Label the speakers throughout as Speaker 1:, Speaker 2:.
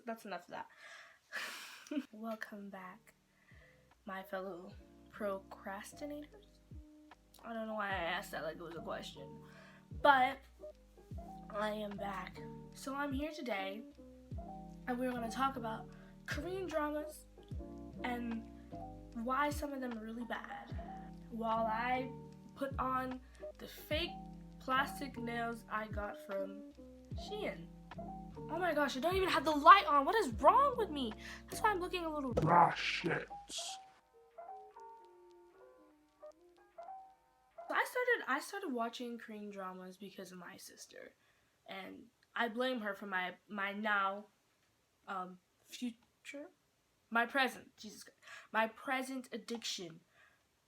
Speaker 1: that's enough of that. Welcome back, my fellow procrastinators. I don't know why I asked that like it was a question, but I am back. So I'm here today, and we're going to talk about Korean dramas and why some of them are really bad, while I put on the fake plastic nails I got from Shein. Oh my gosh, I don't even have the light on. What is wrong with me? That's why I'm looking a little
Speaker 2: Shit.
Speaker 1: So I started watching Korean dramas because of my sister, and I blame her for my now future, my present, Jesus Christ, my present addiction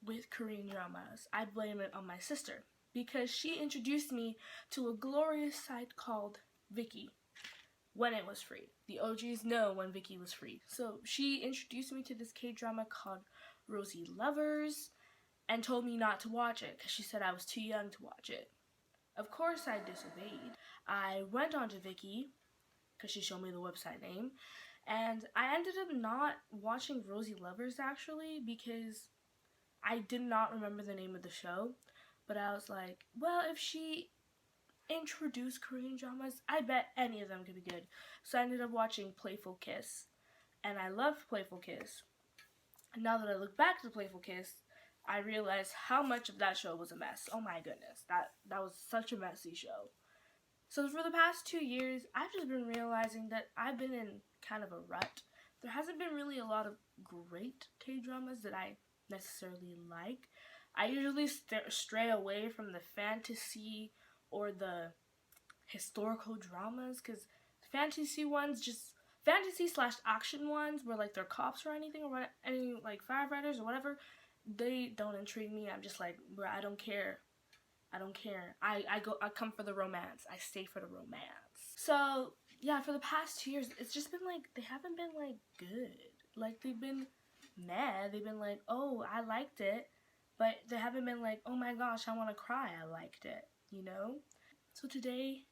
Speaker 1: with Korean dramas. I blame it on my sister because she introduced me to a glorious site called Viki when it was free. The OGs know when Viki was free. So she introduced me to this K-drama called Rosy Lovers and told me not to watch it because she said I was too young to watch it. Of course I disobeyed. I went onto Viki because she showed me the website name, and I ended up not watching Rosy Lovers actually because I did not remember the name of the show, but I was like, well, if she introduced Korean dramas, I bet any of them could be good. So I ended up watching Playful Kiss, and I loved Playful Kiss. And now that I look back to Playful Kiss, I realized how much of that show was a mess. Oh my goodness, that was such a messy show. So for the past 2 years, I've just been realizing that I've been in kind of a rut. There hasn't been really a lot of great K-dramas that I necessarily like. I usually stray away from the fantasy or the historical dramas because fantasy ones just fantasy/action ones where like they're cops or anything or what, any like firefighters or whatever, they don't intrigue me. I'm just like, bro, I don't care. I come for the romance. I stay for the romance. So yeah, for the past 2 years, it's just been like they haven't been like good. Like they've been mad. They've been like, oh, I liked it, but they haven't been like, oh my gosh, I want to cry. I liked it. You know. So today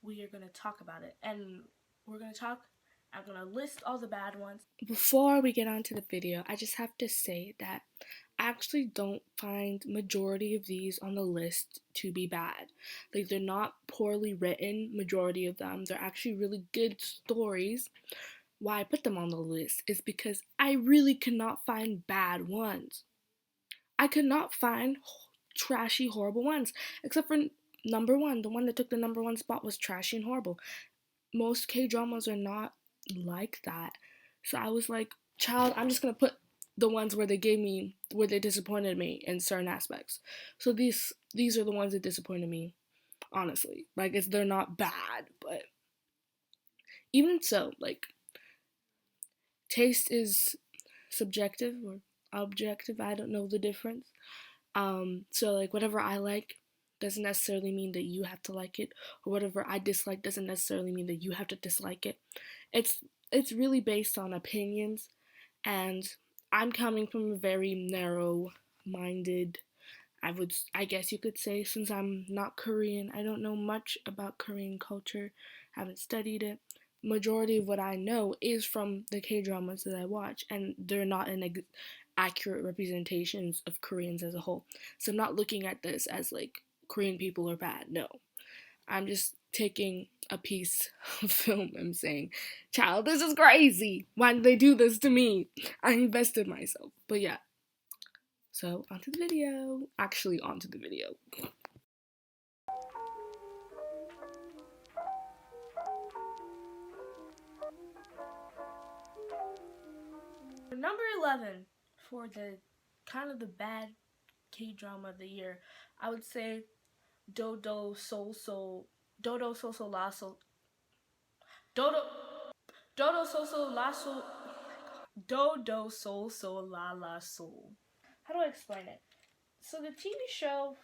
Speaker 1: we are gonna talk about it, and I'm gonna list all the bad ones. Before we get on to the video, I just have to say that I actually don't find majority of these on the list to be bad. Like, they're not poorly written, majority of them. They're actually really good stories. Why I put them on the list is because I really could not find bad ones. I could not find trashy, horrible ones, except for number one. The one that took the number one spot was trashy and horrible. Most K-dramas are not like that. So I was like, child, I'm just gonna put the ones where they disappointed me in certain aspects. So these are the ones that disappointed me, honestly. Like, they're not bad, but even so, like, taste is subjective or objective. I don't know the difference. So like whatever I like doesn't necessarily mean that you have to like it, or whatever I dislike doesn't necessarily mean that you have to dislike it. It's really based on opinions, and I'm coming from a very narrow-minded, I guess you could say, since I'm not Korean, I don't know much about Korean culture, haven't studied it. Majority of what I know is from the K-dramas that I watch, and they're not accurate representations of Koreans as a whole. So I'm not looking at this as like Korean people are bad. No. I'm just taking a piece of film and saying, child, this is crazy. Why did they do this to me? I invested myself. But yeah. So onto the video. Actually, onto the video. Number 11 for the kind of the bad K-drama of the year, I would say Dodo Sol Sol Dodo Sol Sol La Sol Dodo Dodo Sol Sol La Sol Dodo Sol Sol La La Sol. How do I explain it? So the TV show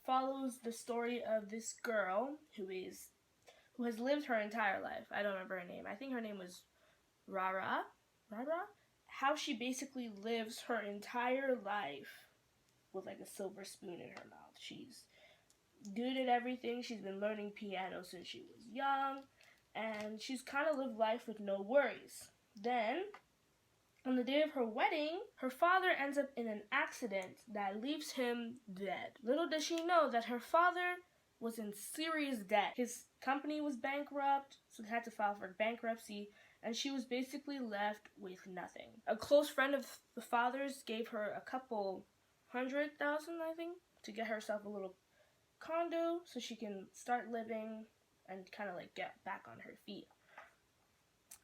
Speaker 1: follows the story of this girl who has lived her entire life. I don't remember her name. I think her name was Rara. Rara? How she basically lives her entire life with like a silver spoon in her mouth. She's good at everything. She's been learning piano since she was young, and she's kind of lived life with no worries. Then, on the day of her wedding, her father ends up in an accident that leaves him dead. Little does she know that her father was in serious debt. His company was bankrupt, so they had to file for bankruptcy, and she was basically left with nothing. A close friend of the father's gave her a couple $100,000, I think, to get herself a little condo so she can start living and kind of like get back on her feet.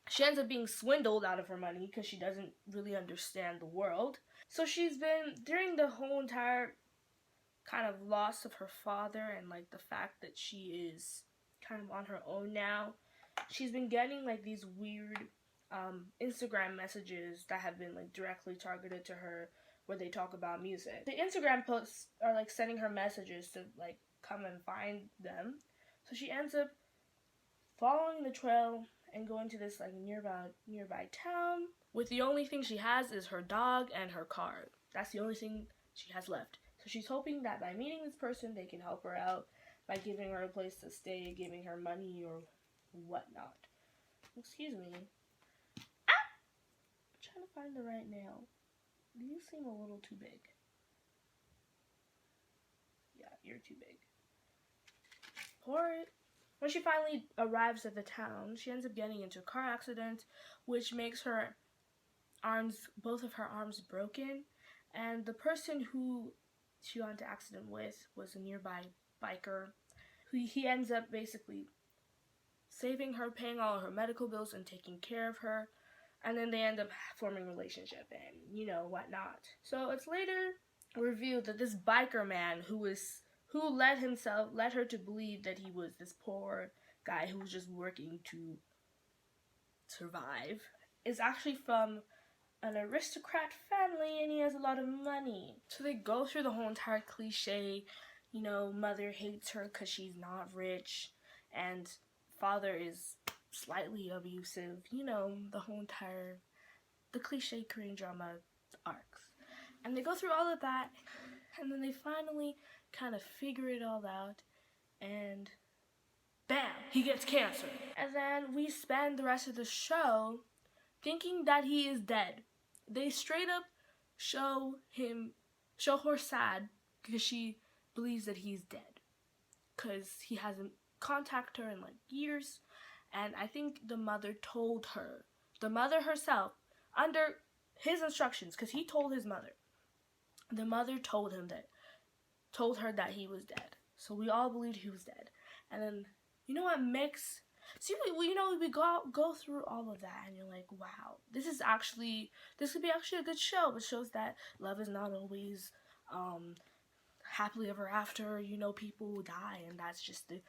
Speaker 1: She ends up being swindled out of her money because she doesn't really understand the world. So she's been, during the whole entire kind of loss of her father and like the fact that she is kind of on her own now, she's been getting like these weird Instagram messages that have been like directly targeted to her, where they talk about music. The Instagram posts are like sending her messages to like come and find them. So she ends up following the trail and going to this like nearby town with the only thing she has is her dog and her car. That's the only thing she has left. So she's hoping that by meeting this person, they can help her out by giving her a place to stay, giving her money or whatnot. Excuse me. Ah! I'm trying to find the right nail. These seem a little too big. Yeah, you're too big. Pour it. When she finally arrives at the town, she ends up getting into a car accident, which makes her both of her arms broken. And the person who she got into accident with was a nearby biker. He ends up basically saving her, paying all her medical bills, and taking care of her. And then they end up forming a relationship and, whatnot. So it's later revealed that this biker man who led her to believe that he was this poor guy who was just working to survive, is actually from an aristocrat family and he has a lot of money. So they go through the whole entire cliche, mother hates her because she's not rich, and father is slightly abusive, the cliche Korean drama arcs. And they go through all of that, and then they finally kind of figure it all out, and bam, he gets cancer. And then we spend the rest of the show thinking that he is dead. They straight up show her sad because she believes that he's dead, because he hasn't contacted her in like years. And I think the mother told her, the mother herself, under his instructions, because he told his mother, the mother told her that he was dead. So we all believed he was dead. And then, what makes, we go through all of that, and you're like, wow, this could be actually a good show. It shows that love is not always happily ever after. People will die, and that's just the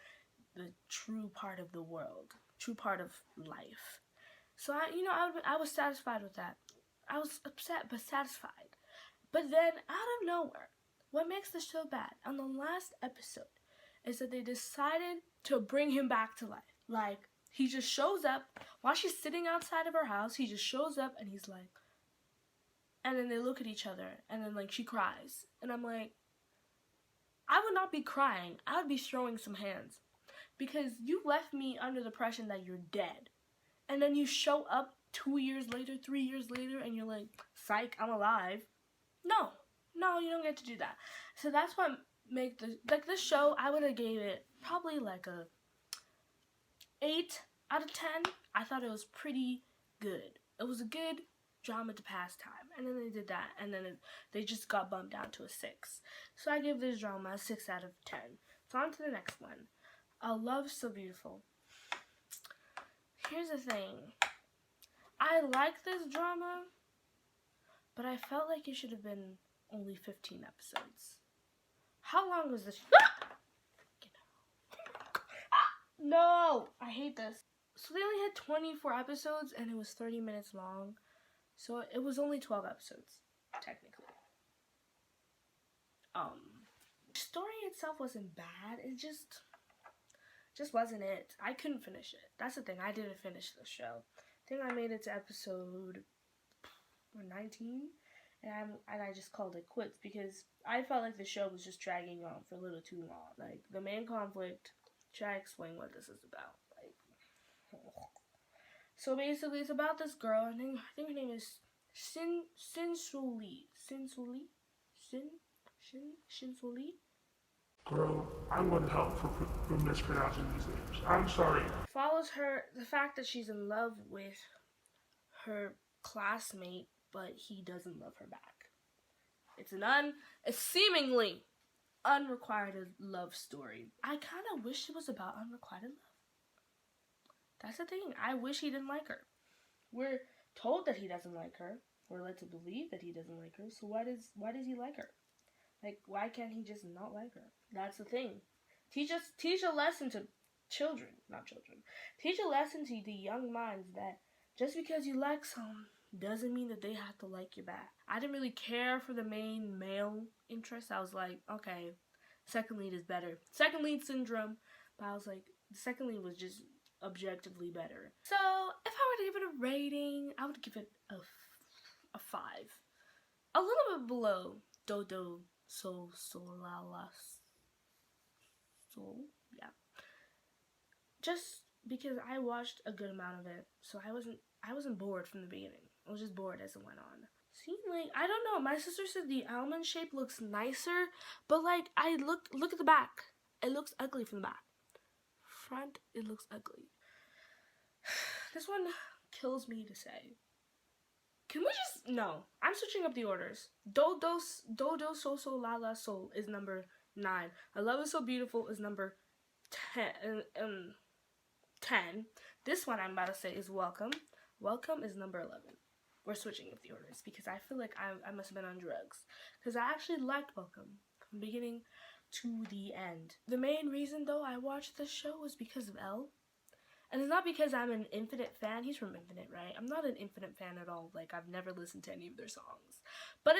Speaker 1: true part of the world, true part of life. So I was satisfied with that. I was upset but satisfied. But then out of nowhere, what makes the show bad on the last episode is that they decided to bring him back to life. Like, he just shows up while she's sitting outside of her house. He just shows up and he's like, and then they look at each other, and then like she cries, and I'm like, I would not be crying. I would be throwing some hands, because you left me under the impression that you're dead, and then you show up 2 years later, 3 years later, and you're like, psych, I'm alive. No, you don't get to do that. So that's what make this show, I would have gave it probably like a 8 out of 10. I thought it was pretty good. It was a good drama to pass time. And then they did that, and then they just got bumped down to a 6. So I give this drama a 6 out of 10. So on to the next one. A Love So Beautiful. Here's the thing. I like this drama, but I felt like it should have been only 15 episodes. How long was this? No! I hate this. So they only had 24 episodes, and it was 30 minutes long. So it was only 12 episodes, technically. The story itself wasn't bad. It just wasn't it. I couldn't finish it. That's the thing. I didn't finish the show. I think I made it to episode 19, and I just called it quits because I felt like the show was just dragging on for a little too long. Like, the main conflict, should I explain what this is about? Like, So basically, it's about this girl. I think her name is Sin Lee.
Speaker 2: Girl, I want help for mispronouncing these names. I'm sorry.
Speaker 1: Follows her the fact that she's in love with her classmate, but he doesn't love her back. It's a seemingly unrequited love story. I kind of wish it was about unrequited love. That's the thing. I wish he didn't like her. We're told that he doesn't like her. We're led to believe that he doesn't like her. So why does he like her? Like, why can't he just not like her? That's the thing. Teach a lesson to children, not children. Teach a lesson to the young minds that just because you like someone doesn't mean that they have to like you back. I didn't really care for the main male interest. I was like, okay, second lead is better. Second lead syndrome. But I was like, the second lead was just objectively better. So if I were to give it a rating, I would give it a 5. A little bit below Dodo So La La Soul. Yeah. Just because I watched a good amount of it, so I wasn't bored from the beginning. I was just bored as it went on. See, like, I don't know. My sister said the almond shape looks nicer, but like I look at the back. It looks ugly from the back. Front, it looks ugly. This one kills me to say. Can we just no? I'm switching up the orders. Dodo So La La Soul is number 9. I Love Is So Beautiful is number 10. This one I'm about to say is Welcome. Welcome is number 11. We're switching up the orders because I feel like I must have been on drugs. Because I actually liked Welcome from the beginning to the end. The main reason, though, I watched this show was because of Elle. And it's not because I'm an Infinite fan. He's from Infinite, right? I'm not an Infinite fan at all. Like, I've never listened to any of their songs. But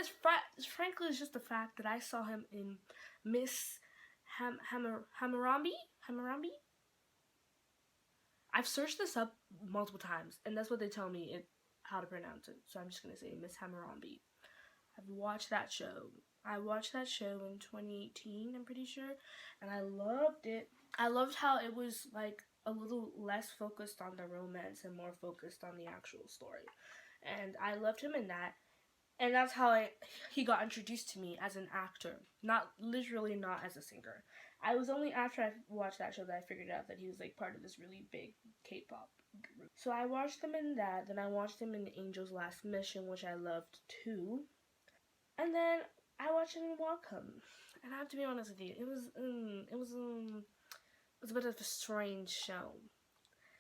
Speaker 1: frankly, it's just the fact that I saw him in Miss Hammurabi? I've searched this up multiple times, and that's what they tell me how to pronounce it. So I'm just going to say Miss Hammurabi. I've watched that show. I watched that show in 2018, I'm pretty sure, and I loved it. I loved how it was, like, a little less focused on the romance and more focused on the actual story. And I loved him in that. And that's how he got introduced to me as an actor. Not as a singer. I was only after I watched that show that I figured out that he was like part of this really big K-pop group. So I watched him in that. Then I watched him in Angel's Last Mission, which I loved too. And then I watched him in Welcome. And I have to be honest with you, it was a bit of a strange show.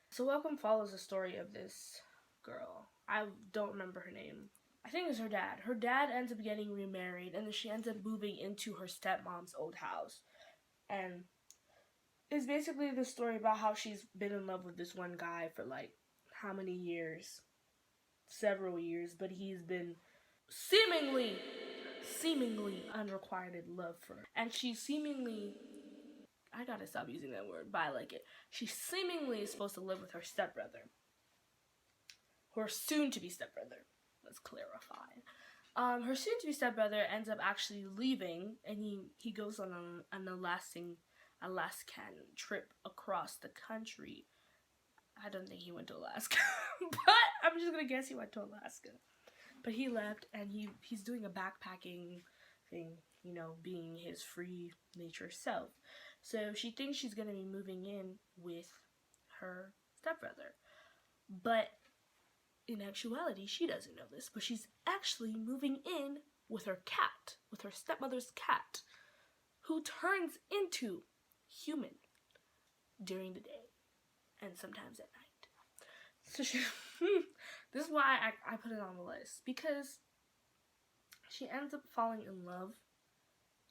Speaker 1: So Welcome follows the story of this girl. I don't remember her name. I think it's her dad. Her dad ends up getting remarried, and then she ends up moving into her stepmom's old house. And it's basically the story about how she's been in love with this one guy for like how many years? Several years, but he's been seemingly unrequited love for her. And she seemingly, I gotta stop using that word, but I like it. She seemingly is supposed to live with her stepbrother. Her soon-to-be stepbrother. Let's clarify. Her soon-to-be stepbrother ends up actually leaving, and he goes on an Alaskan trip across the country. I don't think he went to Alaska, but I'm just gonna guess he went to Alaska. But he left, and he's doing a backpacking thing, you know, being his free nature self. So she thinks she's gonna be moving in with her stepbrother, but in actuality, she doesn't know this, but she's actually moving in with her cat, with her stepmother's cat, who turns into human during the day and sometimes at night. So this is why I put it on the list, because she ends up falling in love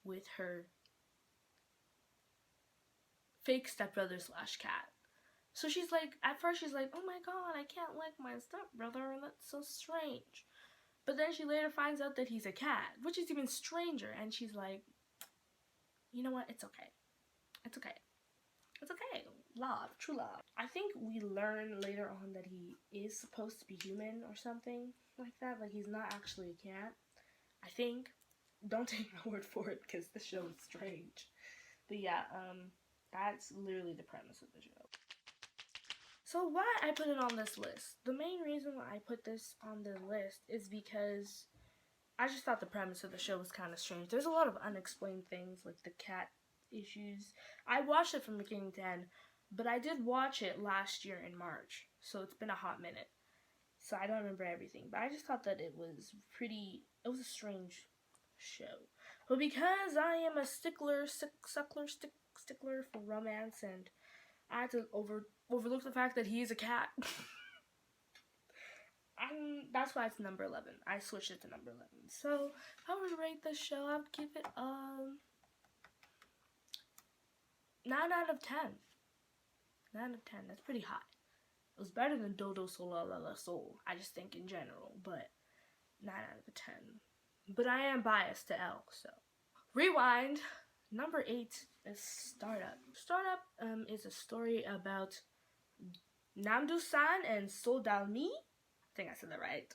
Speaker 1: with her fake stepbrother / cat. So she's like, at first she's like, oh my god, I can't like my stepbrother, and that's so strange. But then she later finds out that he's a cat, which is even stranger, and she's like, you know what, it's okay. It's okay. It's okay. Love, true love. I think we learn later on that he is supposed to be human or something like that. Like, he's not actually a cat. I think. Don't take my word for it, because the show is strange. But yeah, that's literally the premise of the show. So why I put it on this list? The main reason why I put this on the list is because I just thought the premise of the show was kind of strange. There's a lot of unexplained things, like the cat issues. I watched it from beginning to end, but I did watch it last year in March, so it's been a hot minute. So I don't remember everything, but I just thought that it was a strange show. But because I am a stickler for romance, and I had to overlook the fact that he is a cat. That's why it's number 11. I switched it to number 11. So, if I were to rate this show, I would give it 9 out of 10. 9 out of 10. That's pretty high. It was better than Dodo Sola La La Soul, I just think in general, but 9 out of 10. But I am biased to L, so. Rewind. Number 8 is Startup. Startup is a story about Namdoo-san and Soldalmi. I think I said that right.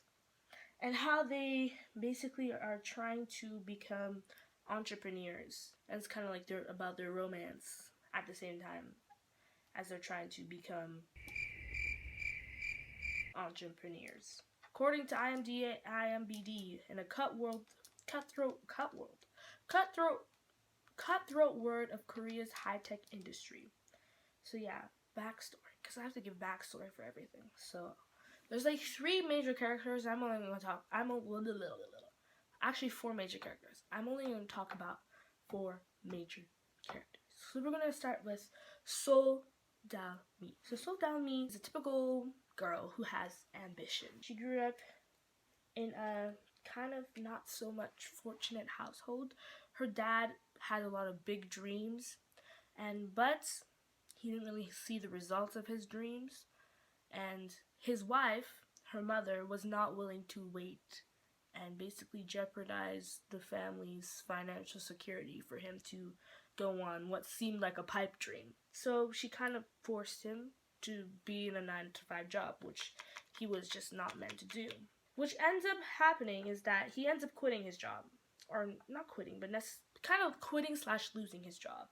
Speaker 1: And how they basically are trying to become entrepreneurs. And it's kind of like they're about their romance at the same time as they're trying to become entrepreneurs. According to IMDb, in a cutthroat world of Korea's high-tech industry. So yeah, backstory, because I have to give backstory for everything. So there's like 3 major characters. Actually 4 major characters. I'm only going to talk about 4 major characters. So we're going to start with So Dal-mi. So Dal-mi is a typical girl who has ambition. She grew up in a kind of not so much fortunate household. Her dad had a lot of big dreams, but he didn't really see the results of his dreams. And his wife, her mother, was not willing to wait and basically jeopardize the family's financial security for him to go on what seemed like a pipe dream. So she kind of forced him to be in a 9-to-5 job, which he was just not meant to do. Which ends up happening is that he ends up quitting his job. Or not quitting, but kind of quitting/losing his job.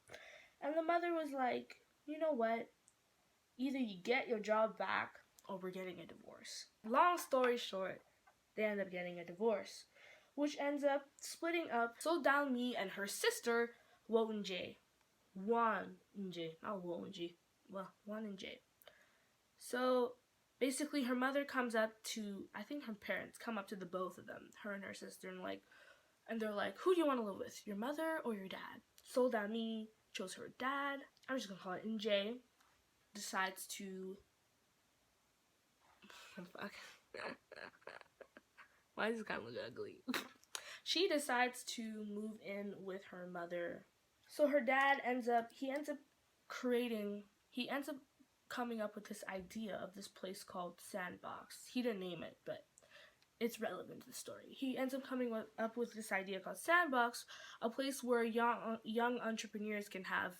Speaker 1: And the mother was like, you know what? Either you get your job back or we're getting a divorce. Long story short, they end up getting a divorce, which ends up splitting up So Dal-mi and her sister, Won-jae. Won-jae, not Won-jae. Well, Won-jae. So basically her mother comes up to, I think her parents come up to the both of them, her and her sister, and they're like, who do you want to live with, your mother or your dad? So Dal-mi chose her dad. I'm just gonna call it N-jae. Decides to fuck. Why does this kind of look ugly? She decides to move in with her mother. So her dad ends up coming up with this idea of this place called Sandbox. He didn't name it, but it's relevant to the story. He ends up coming up with this idea called Sandbox, a place where young entrepreneurs can have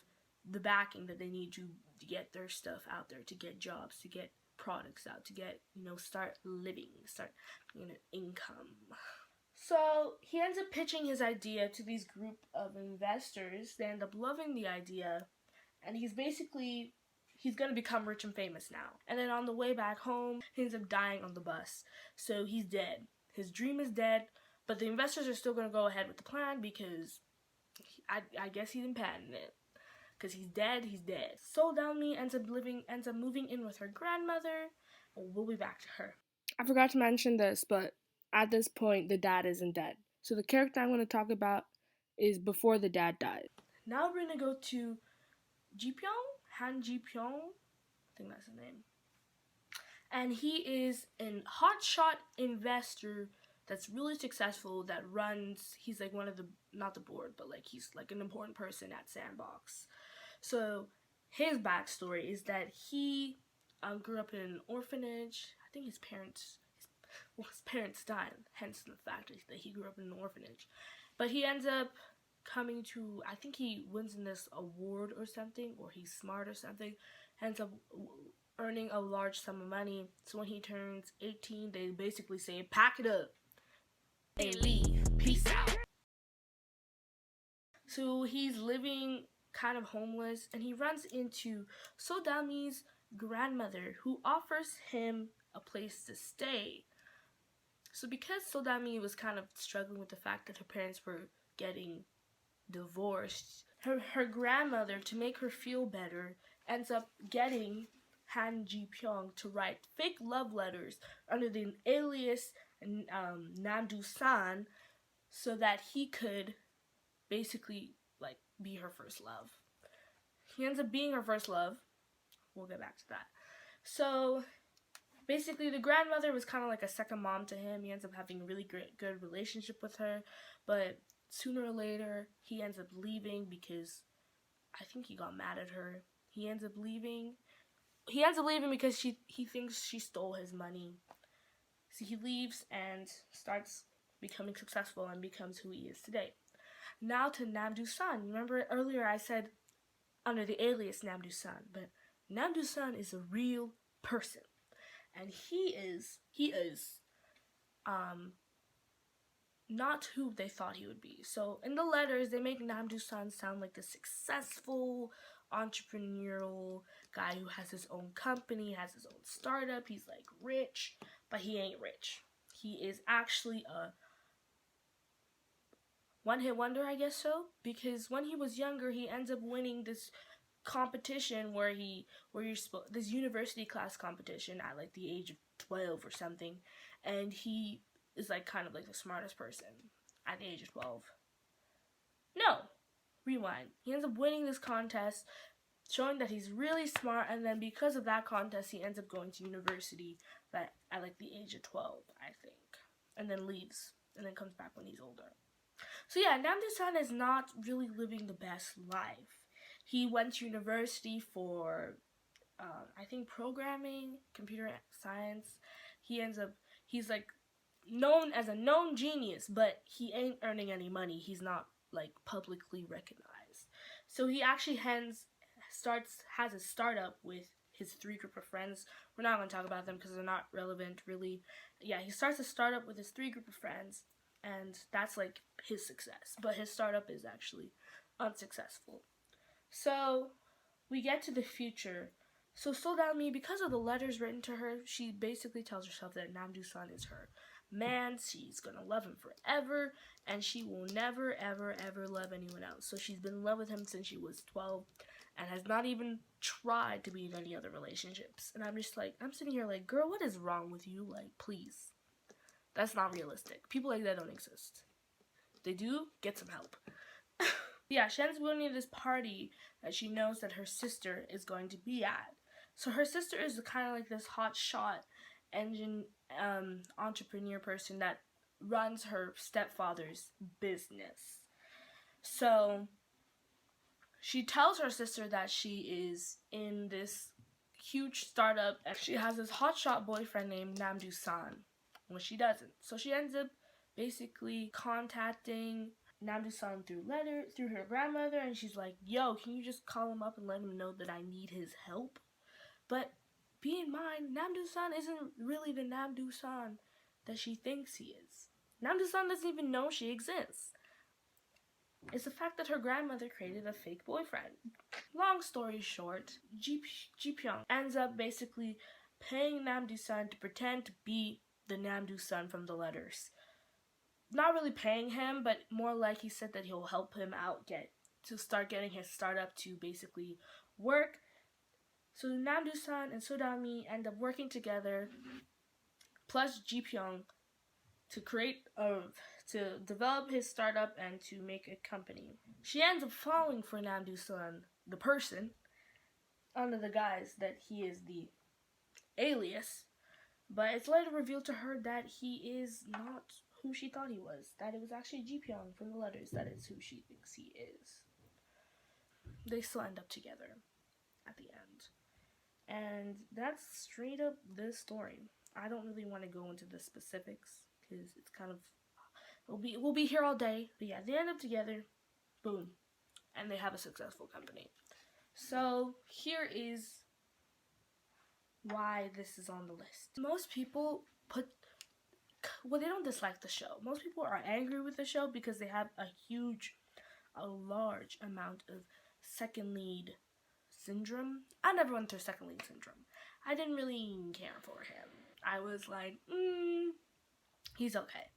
Speaker 1: the backing that they need to get their stuff out there, to get jobs, to get products out, to get, start living, start, income. So he ends up pitching his idea to these group of investors. They end up loving the idea, and he's going to become rich and famous now. And then on the way back home, he ends up dying on the bus. So he's dead. His dream is dead, but the investors are still going to go ahead with the plan because I guess he didn't patent it. Because he's dead, he's dead. So Dal-mi ends up moving in with her grandmother. We'll be back to her. I forgot to mention this, but at this point, the dad isn't dead. So the character I'm going to talk about is before the dad died. Now we're going to go to Ji-pyong? Han Ji-pyong? I think that's his name. And he is a hotshot investor that's really successful, he's like one of the, not the board, but like he's like an important person at Sandbox. So his backstory is that he grew up in an orphanage. I think his parents died, hence the fact that he grew up in an orphanage. But he ends up coming to, I think he wins in this award or something, or he's smart or something, ends up earning a large sum of money. So when he turns 18, they basically say, pack it up and leave. Peace out. So he's living kind of homeless, and he runs into Sodami's grandmother, who offers him a place to stay. So because Sodami was kind of struggling with the fact that her parents were getting divorced, her grandmother, to make her feel better, ends up getting Han Ji-pyong to write fake love letters under the alias Namdu-san, so that he could basically like be her first love. He ends up being her first love. We'll get back to that. So basically, the grandmother was kind of like a second mom to him. He ends up having a really good relationship with her, but sooner or later, he ends up leaving because I think he got mad at her. He ends up leaving because he thinks she stole his money. So he leaves and starts becoming successful and becomes who he is today. Now to Namdu-san. Remember earlier I said under the alias Namdu-san, but Namdu-san is a real person. And he is not who they thought he would be. So in the letters, they make Namdu-san sound like the successful, entrepreneurial guy who has his own company, has his own startup. He's like rich, but he ain't rich. He is actually a one-hit wonder, I guess so, because when he was younger, he ends up winning this competition this university class competition at like the age of 12 or something, and he is like kind of like the smartest person at the age of 12. No, rewind. He ends up winning this contest, showing that he's really smart, and then because of that contest, he ends up going to university at like the age of 12, I think, and then leaves, and then comes back when he's older. So yeah, Namdu-san is not really living the best life. He went to university for, I think, programming, computer science. He's like known as a known genius, but he ain't earning any money. He's not like publicly recognized. So he actually has a startup with his 3 group of friends. We're not going to talk about them because they're not relevant, really. Yeah, he starts a startup with his 3 group of friends, and that's like his success. But his startup is actually unsuccessful. So we get to the future. So Sodami, because of the letters written to her, she basically tells herself that Namdu-san is her man. She's going to love him forever, and she will never, ever, ever love anyone else. So she's been in love with him since she was 12 and has not even tried to be in any other relationships. And I'm just like, I'm sitting here like, girl, what is wrong with you? Like, please. That's not realistic. People like that don't exist. If they do, get some help. Yeah, she ends up going to this party that she knows that her sister is going to be at. So her sister is kind of like this hot shot entrepreneur person that runs her stepfather's business. So she tells her sister that she is in this huge startup and she has this hotshot boyfriend named Namdu-san. Well, she doesn't. So she ends up basically contacting Namdu-san through her grandmother, and she's like, yo, can you just call him up and let him know that I need his help? But be in mind, Namdu-san isn't really the Namdu-san that she thinks he is. Namdu-san doesn't even know she exists. It's the fact that her grandmother created a fake boyfriend. Long story short, Ji-pyong ends up basically paying Namdu-san to pretend to be the Namdu-san from the letters. Not really paying him, but more like he said that he'll help him out to start getting his startup to basically work. So Namdu-san and Sodami end up working together, plus Ji-pyong, to develop his startup and to make a company. She ends up falling for Namdu-san, the person, under the guise that he is the alias, but it's later revealed to her that he is not who she thought he was, that it was actually Ji-pyong from the letters that is who she thinks he is. They still end up together at the end. And that's straight up this story. I don't really want to go into the specifics because it's kind of we'll be here all day. But yeah, they end up together, boom, and they have a successful company. So here is why this is on the list. Most people they don't dislike the show. Most people are angry with the show because they have a large amount of second lead syndrome. I never went through second lead syndrome. I didn't really care for him. I was like, he's okay.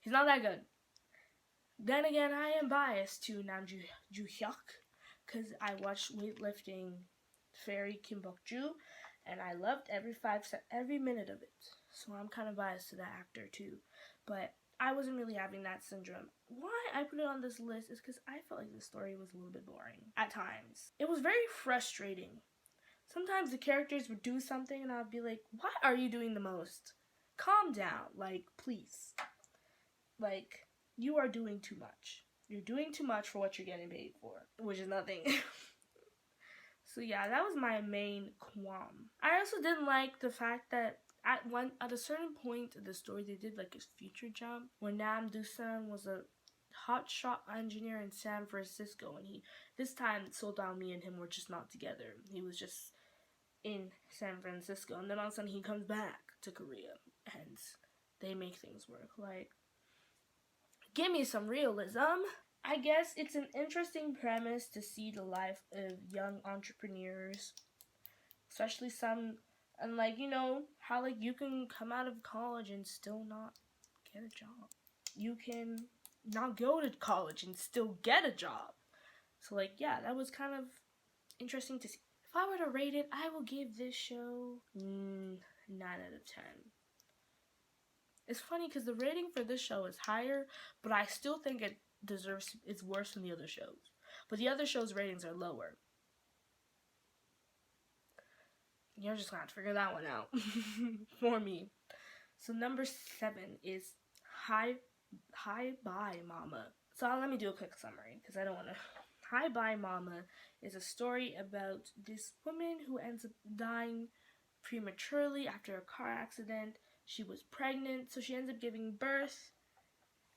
Speaker 1: He's not that good. Then again, I am biased to Nam Joo Hyuk because I watched Weightlifting Fairy Kim Bok Joo, and I loved every minute of it. So I'm kind of biased to that actor too. But I wasn't really having that syndrome. Why I put it on this list is because I felt like the story was a little bit boring at times. It was very frustrating. Sometimes the characters would do something and I'd be like, why are you doing the most? Calm down, like, please. Like, you are doing too much. You're doing too much for what you're getting paid for, which is nothing. So yeah, that was my main qualm. I also didn't like the fact that at a certain point in the story, they did like a future jump where Nam Do-sun was a hotshot engineer in San Francisco, and this time Soldao, me and him were just not together. He was just in San Francisco, and then all of a sudden he comes back to Korea, and they make things work. Like, give me some realism. I guess it's an interesting premise to see the life of young entrepreneurs, especially some, and like, you know, how like you can come out of college and still not get a job. You can not go to college and still get a job. So like, yeah, that was kind of interesting to see. If I were to rate it, I will give this show 9 out of 10. It's funny because the rating for this show is higher, but I still think it's worse than the other shows. But the other shows' ratings are lower. You're just gonna have to figure that one out for me. So number 7 is Hi Bye Mama. So let me do a quick summary because I don't want to. Hi Bye Mama is a story about this woman who ends up dying prematurely after a car accident. She was pregnant, so she ends up giving birth.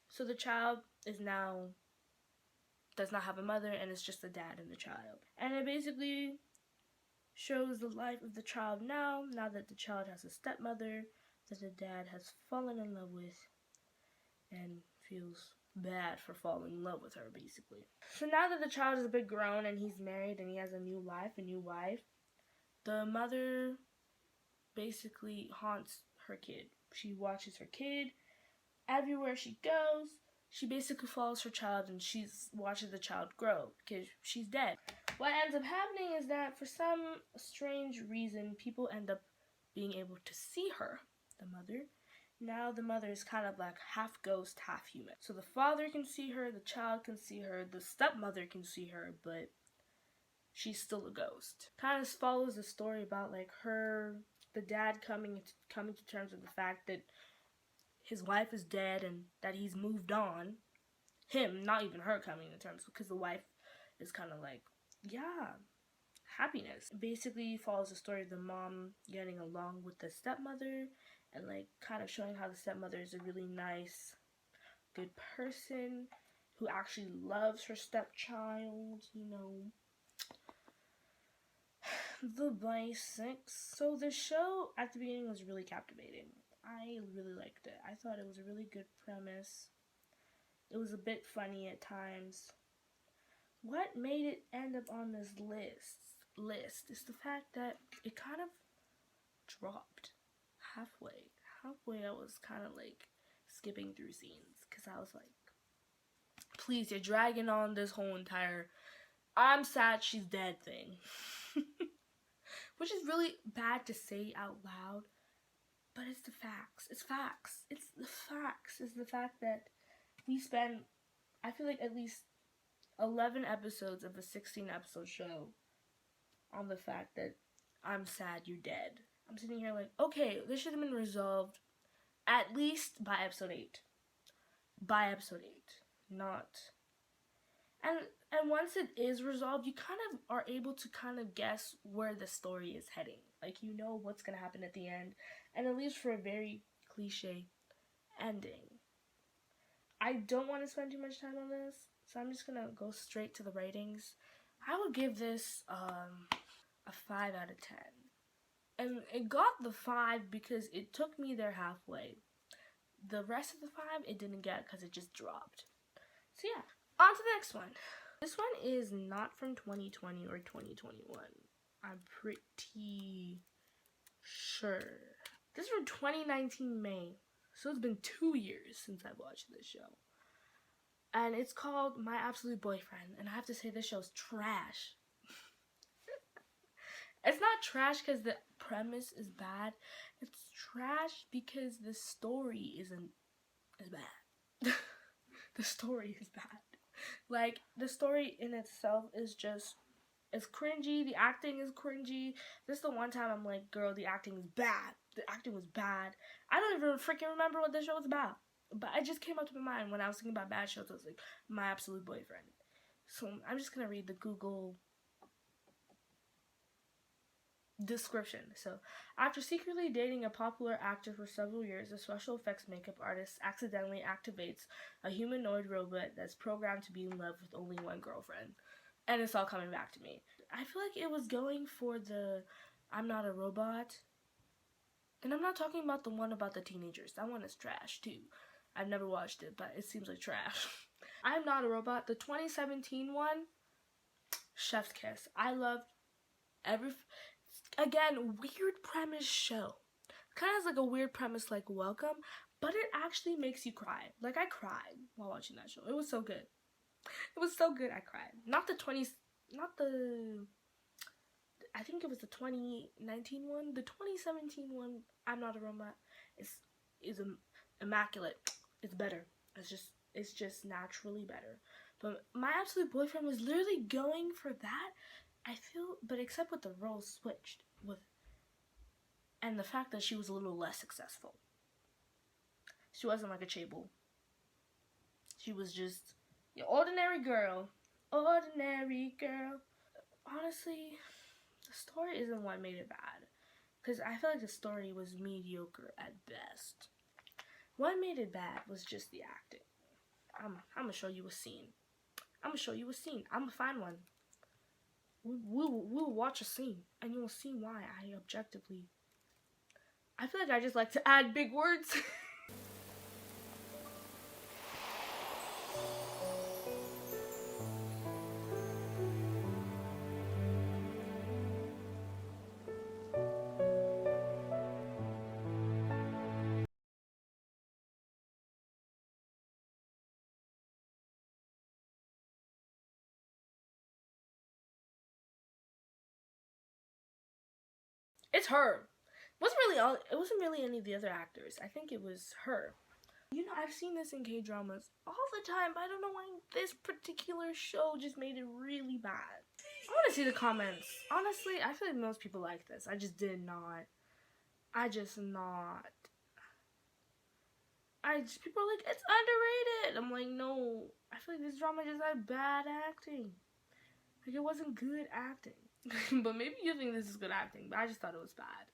Speaker 1: So the child does not have a mother, and it's just the dad and the child. And it basically shows the life of the child now that the child has a stepmother that the dad has fallen in love with and feels bad for falling in love with her, basically. So now that the child is a bit grown and he's married and he has a new wife, the mother basically haunts her kid. She watches her kid everywhere she goes. She basically follows her child and she watches the child grow because she's dead. What ends up happening is that for some strange reason, people end up being able to see her, the mother. Now the mother is kind of like half ghost, half human. So the father can see her, the child can see her, the stepmother can see her, but she's still a ghost. Kind of follows the story about like the dad coming to terms with the fact that his wife is dead and that he's moved on. Him, not even her, coming to terms, because the wife is kind of like, yeah, happiness. Basically follows the story of the mom getting along with the stepmother and like kind of showing how the stepmother is a really nice, good person who actually loves her stepchild, you know. The basics. So the show at the beginning was really captivating. I really liked it. I thought it was a really good premise. It was a bit funny at times. What made it end up on this list is the fact that it kind of dropped halfway. Halfway I was kind of like skipping through scenes because I was like, please, you're dragging on this whole entire I'm sad she's dead thing. Which is really bad to say out loud, but it's the facts. It's facts. It's the facts. It's the fact that we spend, I feel like, at least 11 episodes of a 16-episode show on the fact that I'm sad you're dead. I'm sitting here like, okay, this should have been resolved at least by episode 8. By episode 8. Not... And once it is resolved, you kind of are able to kind of guess where the story is heading. Like, you know what's going to happen at the end. And it leaves for a very cliche ending. I don't want to spend too much time on this, so I'm just going to go straight to the ratings. I would give this a 5 out of 10. And it got the 5 because it took me there halfway. The rest of the 5, it didn't get because it just dropped. So yeah, on to the next one. This one is not from 2020 or 2021. I'm pretty sure. This is from 2019 May. So it's been 2 years since I've watched this show. And it's called My Absolute Boyfriend. And I have to say, this show's trash. It's not trash because the premise is bad. It's trash because the story is bad. The story is bad. Like, the story in itself is just, it's cringy. The acting is cringy. This is the one time I'm like, girl, the acting is bad. The acting was bad. I don't even freaking remember what this show was about. But it just came up to my mind when I was thinking about bad shows. I was like, My Absolute Boyfriend. So I'm just going to read the Google description. So, after secretly dating a popular actor for several years, a special effects makeup artist accidentally activates a humanoid robot that's programmed to be in love with only one girlfriend. And it's all coming back to me. I feel like it was going for the I'm not a robot. And I'm not talking about the one about the teenagers. That one is trash too. I've never watched it, but it seems like trash. I'm Not a Robot, the 2017 one, chef's kiss. I loved again, weird premise show. Kind of has like a weird premise like Welcome, but it actually makes you cry. Like, I cried while watching that show. It was so good. It was so good, I cried. I think it was the 2019 one. The 2017 one, I'm Not a Robot, is immaculate. It's better. It's just naturally better. But My Absolute Boyfriend was literally going for that. I feel, but except with the roles switched and the fact that she was a little less successful. She wasn't like a Chable. She was just your ordinary girl. Ordinary girl. Honestly, the story isn't what made it bad. Because I feel like the story was mediocre at best. What made it bad was just the acting. I'm going to show you a scene. I'm going to find one. We'll watch a scene. And you'll see why I feel like I just like to add big words. It's her. It wasn't really any of the other actors. I think it was her. You know, I've seen this in Kdramas all the time, but I don't know why this particular show just made it really bad. I want to see the comments. Honestly, I feel like most people like this. I just not. People are like, it's underrated. I'm like, no. I feel like this drama just had bad acting. Like, it wasn't good acting. But maybe you think this is good acting, but I just thought it was bad.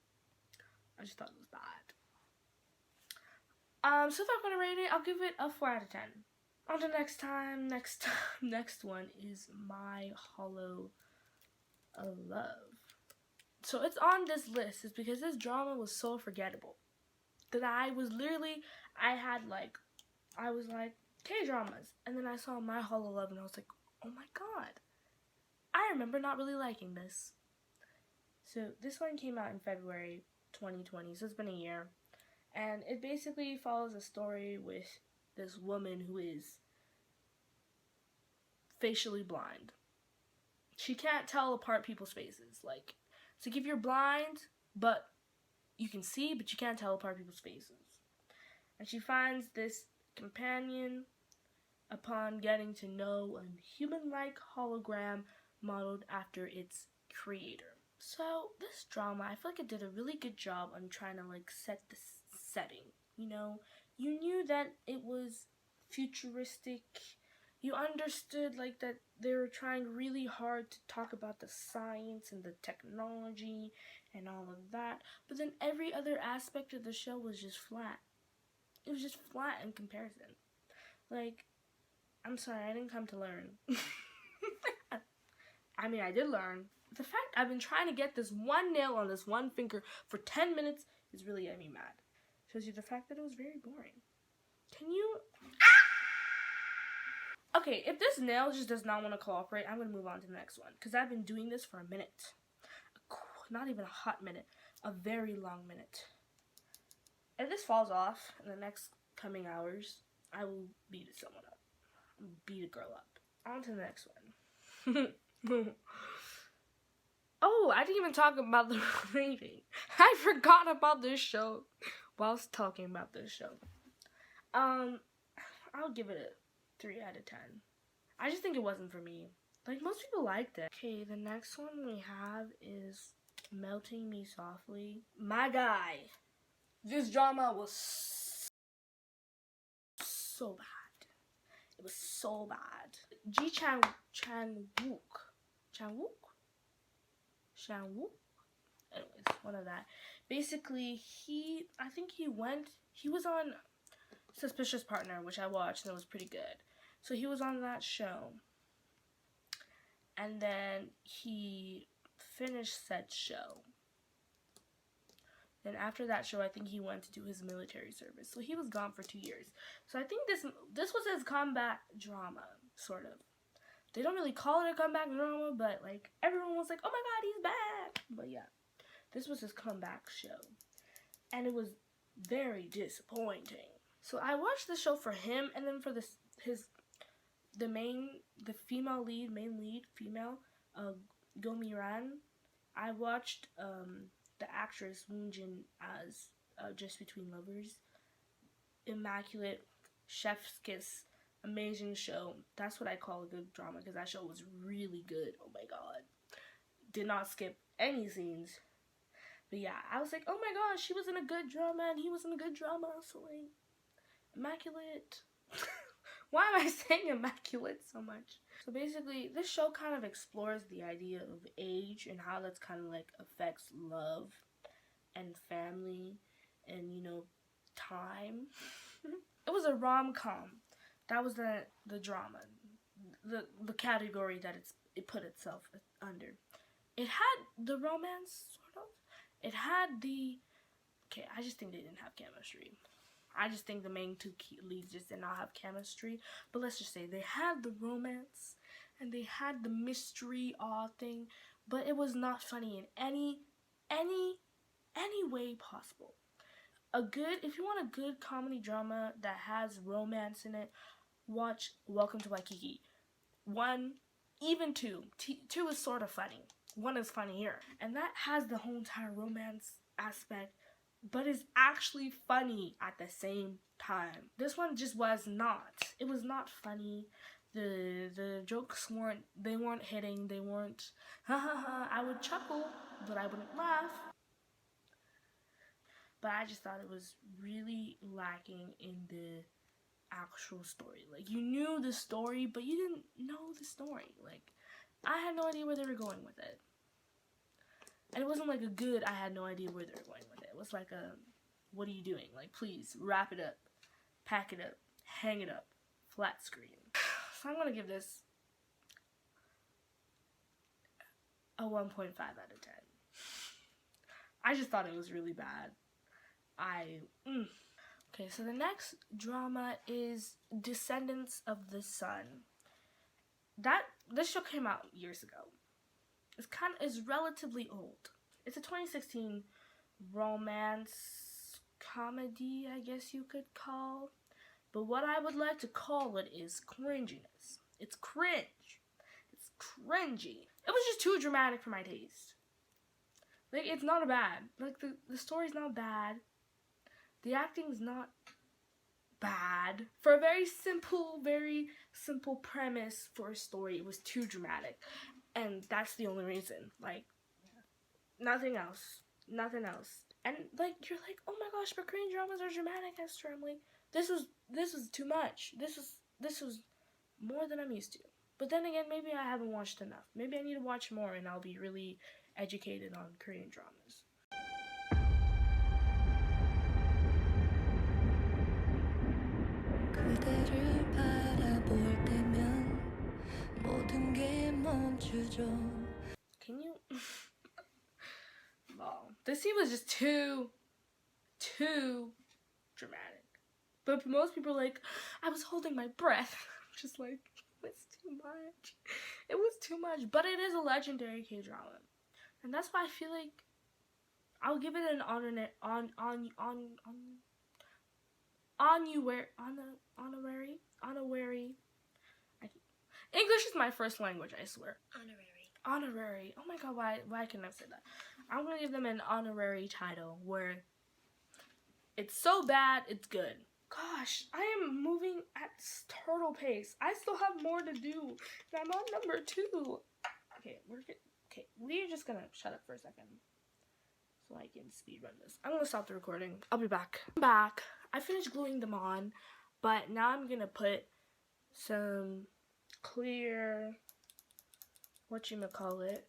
Speaker 1: So if I'm gonna rate it, I'll give it a 4 out of 10. On to next one is My Holo of Love. So it's on this list is because this drama was so forgettable that I was like K-dramas, and then I saw My Holo of Love and I was like, oh my god, I remember not really liking this. So this one came out in February 2020, so it's been a year. And it basically follows a story with this woman who is facially blind. She can't tell apart people's faces. Like, it's like if you're blind, but you can see, but you can't tell apart people's faces. And she finds this companion upon getting to know a human-like hologram modeled after its creator. So this drama, I feel like it did a really good job on trying to like set the setting. You know, you knew that it was futuristic. You understood like that they were trying really hard to talk about the science and the technology and all of that. But then every other aspect of the show was just flat. It was just flat in comparison. Like, I'm sorry, I didn't come to learn. I mean, I did learn. The fact I've been trying to get this one nail on this one finger for 10 minutes is really getting me mad. Shows you the fact that it was very boring. Can you... Okay, if this nail just does not want to cooperate, I'm going to move on to the next one. Because I've been doing this for a minute. Not even a hot minute. A very long minute. If this falls off in the next coming hours, I will beat someone up. Beat a girl up. On to the next one. Oh, I didn't even talk about the rating. I forgot about this show whilst talking about this show. I'll give it a 3 out of 10. I just think it wasn't for me. Like, most people liked it. Okay, the next one we have is Melting Me Softly. My guy. This drama was so bad. It was so bad. Chan-wook. Anyways, one of that. Basically, he was on Suspicious Partner, which I watched and it was pretty good. So he was on that show. And then he finished said show. Then after that show, I think he went to do his military service. So he was gone for 2 years. So I think this was his comeback drama, sort of. They don't really call it a comeback drama, but like everyone was like, oh my god, he's back. But yeah, this was his comeback show. And it was very disappointing. So I watched the show for him, and then for the main lead female, Gomiran. I watched the actress Woon Jin as Just Between Lovers. Immaculate, chef's kiss, amazing show. That's what I call a good drama, because that show was really good. Oh my god. Did not skip any scenes. But yeah, I was like, oh my gosh, she was in a good drama and he was in a good drama. So like, immaculate. Why am I saying immaculate so much? So basically, this show kind of explores the idea of age and how that's kind of like affects love and family and, you know, time. It was a rom-com. That was the drama, the category that it put itself under. It had the romance, sort of. It had the... Okay, I just think they didn't have chemistry. I just think the main two key leads just did not have chemistry. But let's just say they had the romance and they had the mystery thing, but it was not funny in any way possible. If you want a good comedy drama that has romance in it, watch Welcome to Waikiki. 1, even 2. 2 is sort of funny. 1 is funnier. And that has the whole entire romance aspect, but is actually funny at the same time. This one just was not. It was not funny. The jokes weren't hitting. They weren't, ha ha ha. I would chuckle, but I wouldn't laugh. But I just thought it was really lacking in the actual story. Like, you knew the story, but you didn't know the story. Like, I had no idea where they were going with it. And it wasn't like a good, I had no idea where they were going with it. It was like a, what are you doing? Like, please, wrap it up, pack it up, hang it up, flat screen. So I'm going to give this a 1.5 out of 10. I just thought it was really bad. Okay, so the next drama is Descendants of the Sun. This show came out years ago. It's relatively old. It's a 2016 romance comedy, I guess you could call. But what I would like to call it is cringiness. It's cringe. It's cringy. It was just too dramatic for my taste. Like, it's not bad. Like, the story's not bad. The acting's not bad. For a very simple premise for a story, it was too dramatic. And that's the only reason. Like, nothing else. Nothing else. And, like, you're like, oh my gosh, but Korean dramas are dramatic, Esther. I'm like, this was too much. This was more than I'm used to. But then again, maybe I haven't watched enough. Maybe I need to watch more and I'll be really educated on Korean dramas. Can you? Wow. This scene was just too dramatic. But most people are like, I was holding my breath. just like, it was too much. It was too much, but it is a legendary K-drama. And that's why I feel like I'll give it an honorary. English is my first language, I swear. Honorary. Oh my god, why can I say that? I'm gonna give them an honorary title where it's so bad, it's good. Gosh, I am moving at turtle pace. I still have more to do. And I'm on number 2. Okay, we're just gonna shut up for a second so I can speed run this. I'm gonna stop the recording. I'll be back. I'm back. I finished gluing them on, but now I'm gonna put some clear, whatchamacallit,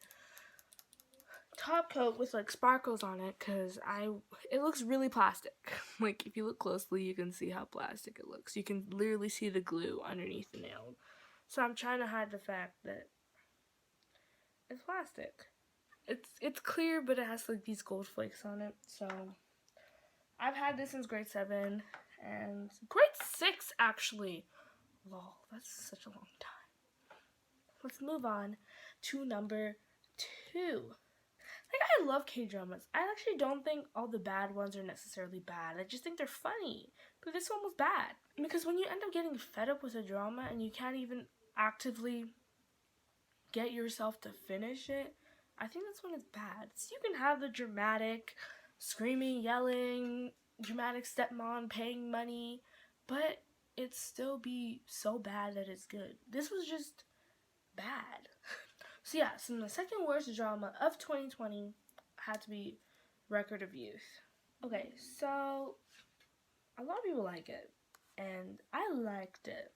Speaker 1: top coat with like sparkles on it, because it looks really plastic. Like, if you look closely, you can see how plastic it looks. You can literally see the glue underneath the nail. So I'm trying to hide the fact that it's plastic. It's clear, but it has like these gold flakes on it. So I've had this since grade 7 and grade 6 actually. Lol, that's such a long time. Let's move on to number 2. Like, I love K-dramas. I actually don't think all the bad ones are necessarily bad. I just think they're funny. But this one was bad. Because when you end up getting fed up with a drama and you can't even actively get yourself to finish it, I think that's when it's bad. So you can have the dramatic, screaming, yelling, dramatic stepmom paying money, but it still be so bad that it's good. This was just bad. So yeah, so the second worst drama of 2020 had to be Record of Youth. Okay, so a lot of people like it, and I liked it.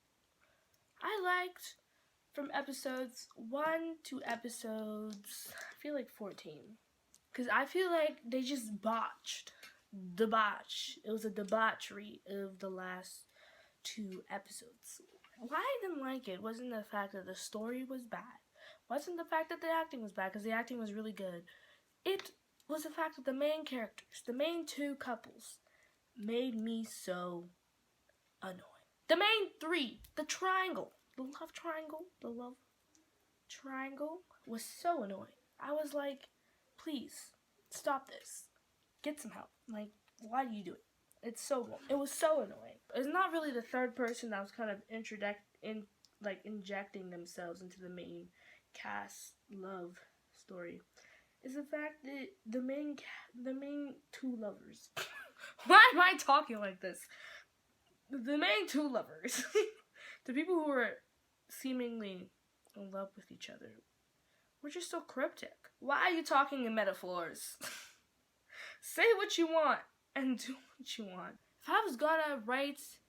Speaker 1: I liked from episodes 1 to episodes, I feel like 14. Because I feel like they just botched. Debauch. It was a debauchery of the last 2 episodes. Why I didn't like it wasn't the fact that the story was bad. Wasn't the fact that the acting was bad, because the acting was really good. It was the fact that the main characters, the main 2 couples, made me so annoying. The main 3, the triangle, the love triangle was so annoying. I was like, please, stop this. Get some help. Like, why do you do it? It was so annoying. It's not really the third person that was kind of injecting themselves into the main cast love story. Is the fact that the main 2 lovers. Why am I talking like this? The main 2 lovers, the people who were seemingly in love with each other, were just so cryptic. Why are you talking in metaphors? Say what you want and do what you want. If I was gonna rate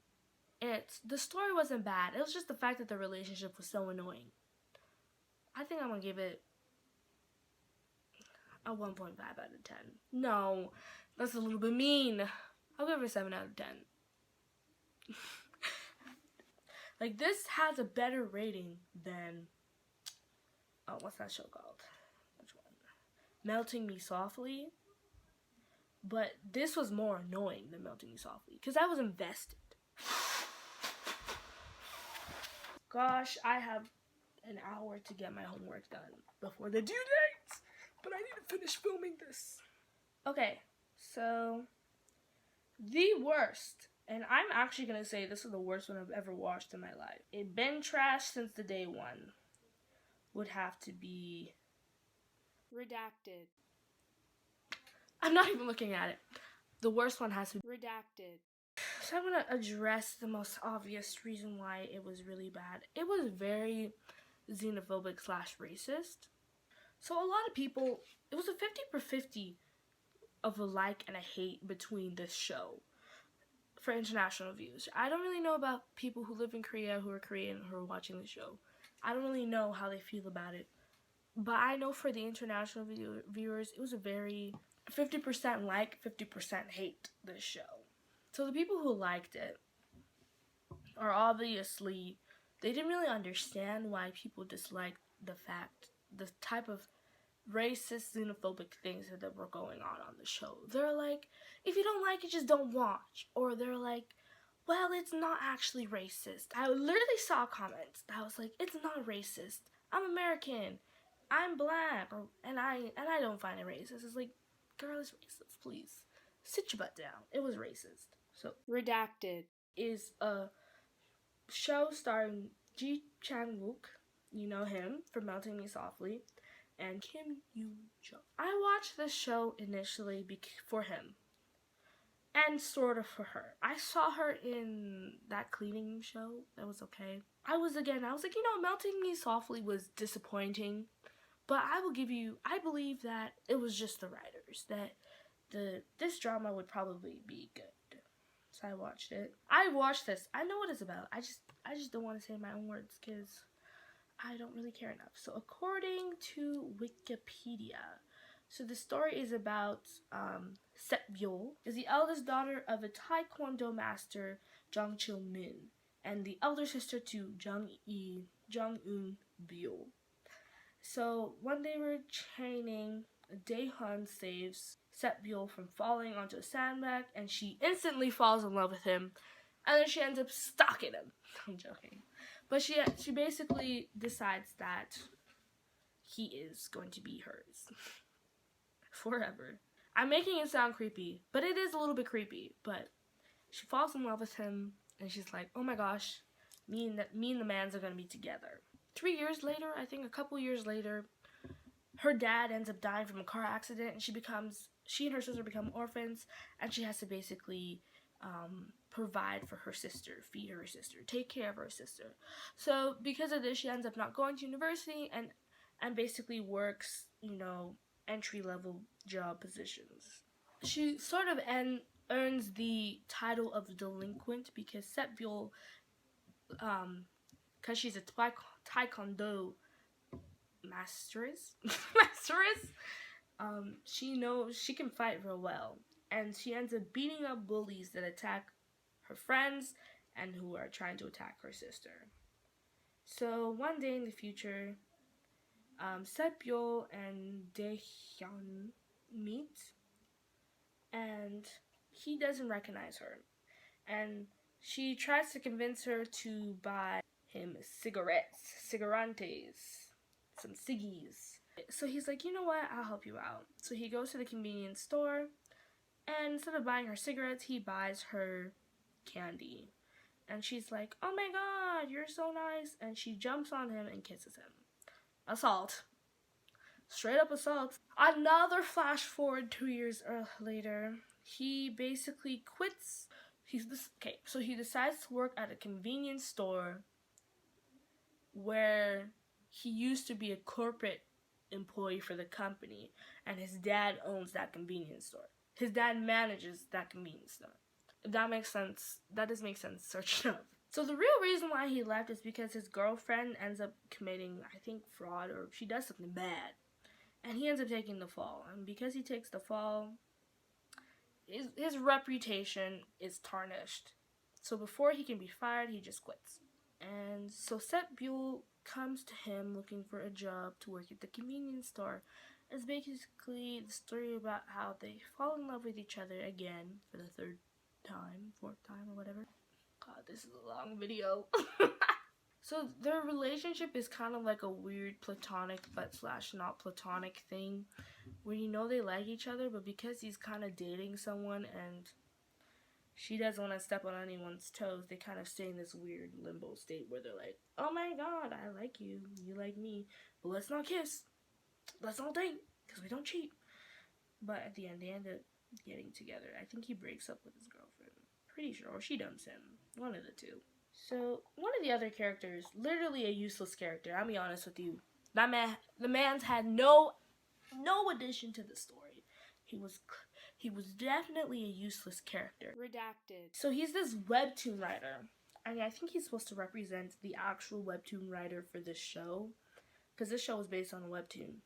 Speaker 1: it, the story wasn't bad. It was just the fact that the relationship was so annoying. I think I'm gonna give it a 1.5 out of 10. No, that's a little bit mean. I'll give it a 7 out of 10. Like, this has a better rating than, oh, what's that show called? Which one? Melting Me Softly. But this was more annoying than Melting Me Softly, because I was invested. Gosh, I have an hour to get my homework done before the due date, but I need to finish filming this. Okay, so the worst, and I'm actually gonna say this is the worst one I've ever watched in my life. It's been trashed since the day one. Would have to be Redacted. I'm not even looking at it. The worst one has to be Redacted. So I'm gonna address the most obvious reason why it was really bad. It was very xenophobic / racist. So a lot of people, it was a 50-50 of a like and a hate between this show for international views. I don't really know about people who live in Korea, who are Korean, who are watching the show. I don't really know how they feel about it. But I know for the international viewers, it was a very 50% like, 50% hate this show. So the people who liked it are obviously, they didn't really understand why people disliked the type of racist, xenophobic things that were going on the show. They're like, if you don't like it, just don't watch. Or they're like, well, it's not actually racist. I literally saw comments that was like, it's not racist. I'm American. I'm black, and I don't find it racist. It's like, girl, it's racist. Please sit your butt down. It was racist. So Redacted is a show starring Ji Chang Wook. You know him from Melting Me Softly, and Kim Yoo Jung. I watched this show initially for him, and sort of for her. I saw her in that cleaning show. That was okay. I was like, Melting Me Softly was disappointing, but I believe that it was just the writers, that this drama would probably be good. So I watched it. I watched this. I know what it's about. I just don't want to say my own words because I don't really care enough. So according to Wikipedia, so the story is about Sepbyul is the eldest daughter of a Taekwondo master, Jung Chil Min, and the elder sister to Jung Eun Byul. So when they were training, Daehyun saves Sepbyul from falling onto a sandbag, and she instantly falls in love with him, and then she ends up stalking him. I'm joking. But she basically decides that he is going to be hers forever. I'm making it sound creepy, but it is a little bit creepy. But she falls in love with him, and she's like, oh my gosh, me and the mans are going to be together. 3 years later, I think a couple years later, her dad ends up dying from a car accident, and she and her sister become orphans, and she has to basically provide for her sister, feed her sister, take care of her sister. So because of this, she ends up not going to university and basically works, entry-level job positions. She sort of earns the title of delinquent because Sepbyul, because she's a taekwondo masteress, she knows she can fight real well, and she ends up beating up bullies that attack her friends and who are trying to attack her sister. So one day in the future, Sepbyul and Daehyun meet, and he doesn't recognize her, and she tries to convince her to buy him cigarantes, some ciggies. So he's like, you know what, I'll help you out. So he goes to the convenience store, and instead of buying her cigarettes, he buys her candy. And she's like, oh my god, you're so nice. And she jumps on him and kisses him. Assault. Straight up assault. Another flash forward 2 years later, he basically quits. So he decides to work at a convenience store where he used to be a corporate employee for the company, and his dad owns that convenience store. His dad manages that convenience store. If that makes sense, that does make sense, search it up. So the real reason why he left is because his girlfriend ends up committing, I think, fraud, or she does something bad. And he ends up taking the fall. And because he takes the fall, his reputation is tarnished. So before he can be fired, he just quits. And so Sepbyul comes to him looking for a job to work at the convenience store. It's basically the story about how they fall in love with each other again for the fourth time or whatever. God, this is a long video. So their relationship is kind of like a weird platonic but / not platonic thing where they like each other, but because he's kind of dating someone and she doesn't want to step on anyone's toes, they kind of stay in this weird limbo state where they're like, oh my god, I like you, you like me, but let's not kiss, let's not date, because we don't cheat. But at the end, they end up getting together. I think he breaks up with his girlfriend. Pretty sure, or she dumps him. One of the two. So, one of the other characters, literally a useless character, I'll be honest with you. The man's had no addition to the story. He was definitely a useless character. Redacted. So he's this webtoon writer. And I think he's supposed to represent the actual webtoon writer for this show. Because this show was based on a webtoon.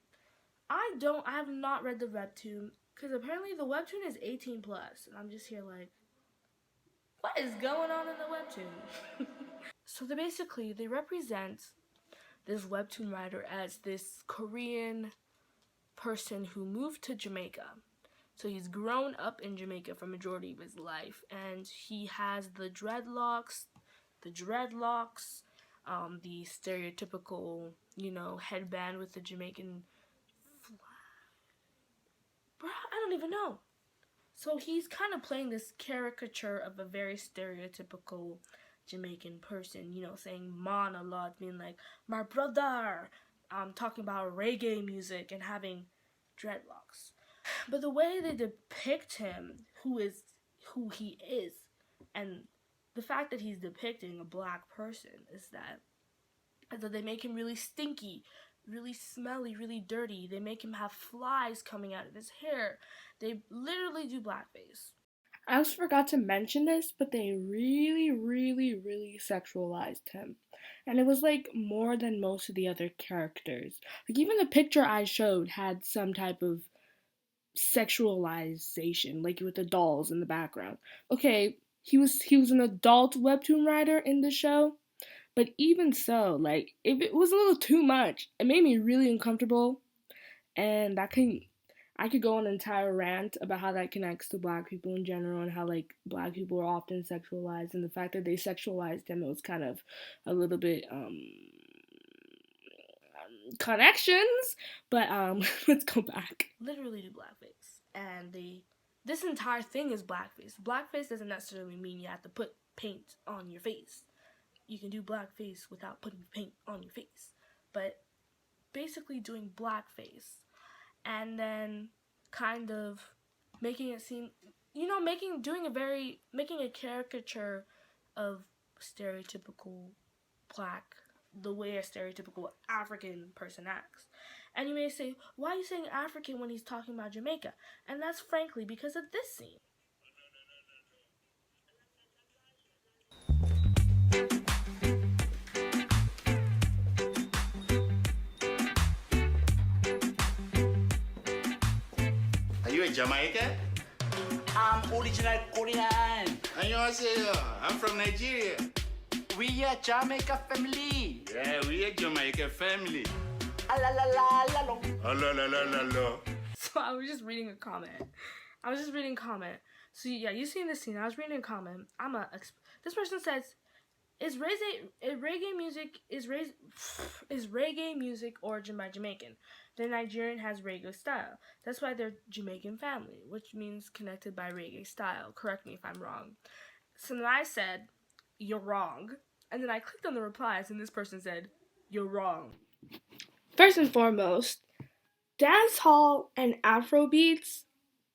Speaker 1: I have not read the webtoon. Because apparently the webtoon is 18+. And I'm just here like, what is going on in the webtoon? So they represent this webtoon writer as this Korean person who moved to Jamaica. So he's grown up in Jamaica for majority of his life, and he has the dreadlocks, the stereotypical, headband with the Jamaican flag. Bruh, I don't even know. So he's kind of playing this caricature of a very stereotypical Jamaican person, saying man a lot, being like, my brother, talking about reggae music and having dreadlocks. But the way they depict him, who he is, and the fact that he's depicting a black person is that they make him really stinky, really smelly, really dirty. They make him have flies coming out of his hair. They literally do blackface. I also forgot to mention this, but they really, really, really sexualized him. And it was like more than most of the other characters. Like even the picture I showed had some type of sexualization, like with the dolls in the background. Okay, he was an adult webtoon writer in the show, but even so, like if it was a little too much, it made me really uncomfortable, and I could go on an entire rant about how that connects to black people in general and how like black people are often sexualized, and the fact that they sexualized him, it was kind of a little bit connections, but let's go back. Literally do blackface, and this entire thing is blackface. Blackface doesn't necessarily mean you have to put paint on your face. You can do blackface without putting paint on your face, but basically doing blackface and then kind of making it seem, making a caricature of stereotypical black, the way a stereotypical African person acts. And you may say, why are you saying African when he's talking about Jamaica? And that's frankly because of this scene.
Speaker 3: Are you a Jamaican?
Speaker 4: I'm original Korean.
Speaker 3: 안녕하세요. I'm from Nigeria.
Speaker 4: We are Jamaica family.
Speaker 3: Yeah, we a Jamaican family.
Speaker 4: Ah la la la la lo.
Speaker 3: Oh, la la la la la.
Speaker 1: So I was just reading a comment. So yeah, you seen this scene. I was reading a comment. This person says, Is reggae music origin by Jamaican? The Nigerian has reggae style. That's why they're Jamaican family, which means connected by reggae style. Correct me if I'm wrong. So then I said, you're wrong. And then I clicked on the replies, and this person said, you're wrong. First and foremost, dancehall and Afrobeats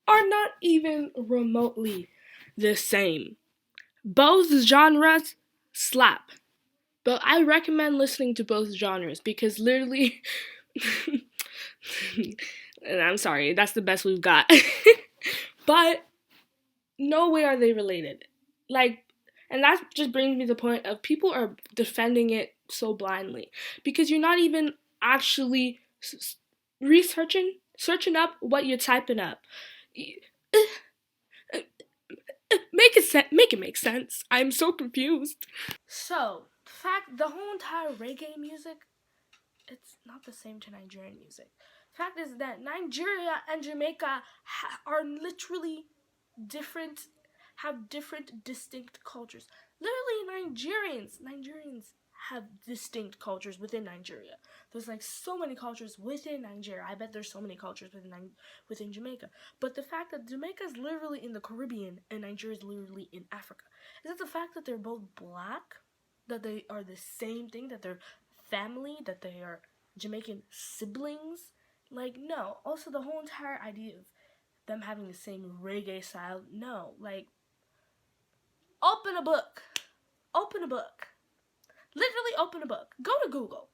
Speaker 1: are not even remotely the same. Both genres slap. But I recommend listening to both genres because literally, and I'm sorry, that's the best we've got. But no way are they related. And that just brings me to the point of people are defending it so blindly because you're not even actually searching up what you're typing up. Make it make sense. I'm so confused. So, the whole entire reggae music, it's not the same to Nigerian music. Fact is that Nigeria and Jamaica are literally different, have different distinct cultures. Literally, Nigerians have distinct cultures within Nigeria. There's like so many cultures within Nigeria. I bet there's so many cultures within Jamaica. But the fact that Jamaica is literally in the Caribbean and Nigeria is literally in Africa, is that the fact that they're both black, that they are the same thing, that they're family, that they are Jamaican siblings? Like, no. Also, the whole entire idea of them having the same reggae style, no. Like, open a book. Literally open a book. Go to Google,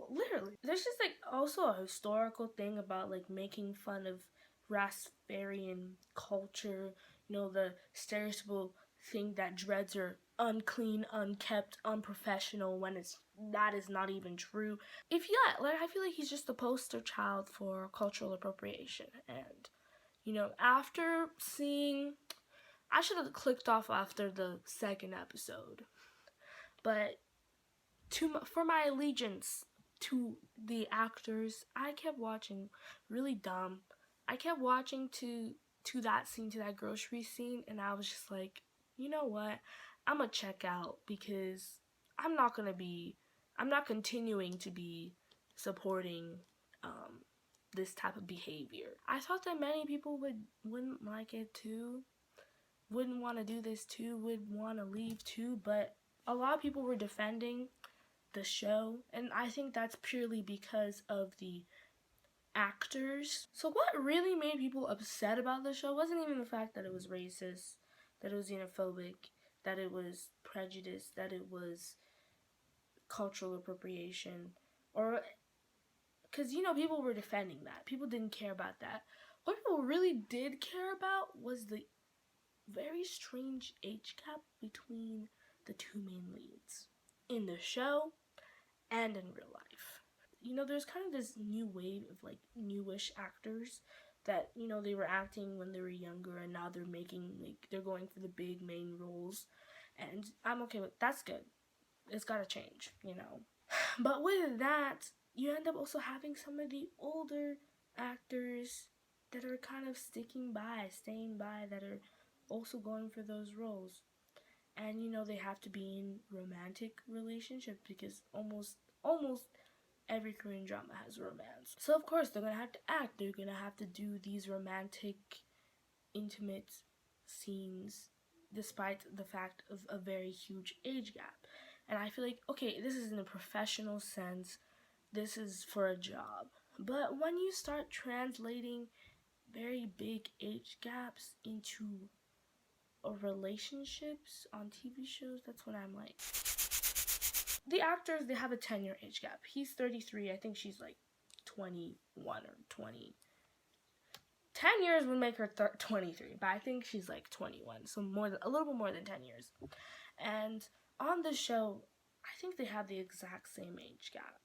Speaker 1: literally. There's just like also a historical thing about like making fun of Rastafarian culture, the stereotypical thing that dreads are unclean, unkept, unprofessional when that is not even true. I feel like he's just the poster child for cultural appropriation. And after seeing, I should have clicked off after the second episode, but for my allegiance to the actors, I kept watching. Really dumb. I kept watching to that scene, to that grocery scene, and I was just like, you know what? I'm gonna check out because I'm not continuing to be supporting this type of behavior. I thought that many people wouldn't like it too, wouldn't want to do this too, would want to leave too, but a lot of people were defending the show, and I think that's purely because of the actors. So what really made people upset about the show wasn't even the fact that it was racist, that it was xenophobic, that it was prejudiced, that it was cultural appropriation, or because people were defending that. People didn't care about that. What people really did care about was the very strange age gap between the two main leads in the show and in real life. There's kind of this new wave of like newish actors that they were acting when they were younger, and now they're going for the big main roles, and I'm okay with that's good. It's gotta change, But with that, you end up also having some of the older actors that are kind of staying by, that are also going for those roles. And they have to be in romantic relationships because almost every Korean drama has romance. So of course they're gonna have to act. They're gonna have to do these romantic, intimate scenes despite the fact of a very huge age gap. And I feel like, okay, this is in a professional sense. This is for a job. But when you start translating very big age gaps into relationships on TV shows, that's when I'm like, the actors, they have a 10-year age gap. He's 33. I think she's like 21 or 20. 10 years would make her 23, but I think she's like 21, so a little bit more than 10 years. And on the show, I think they have the exact same age gap.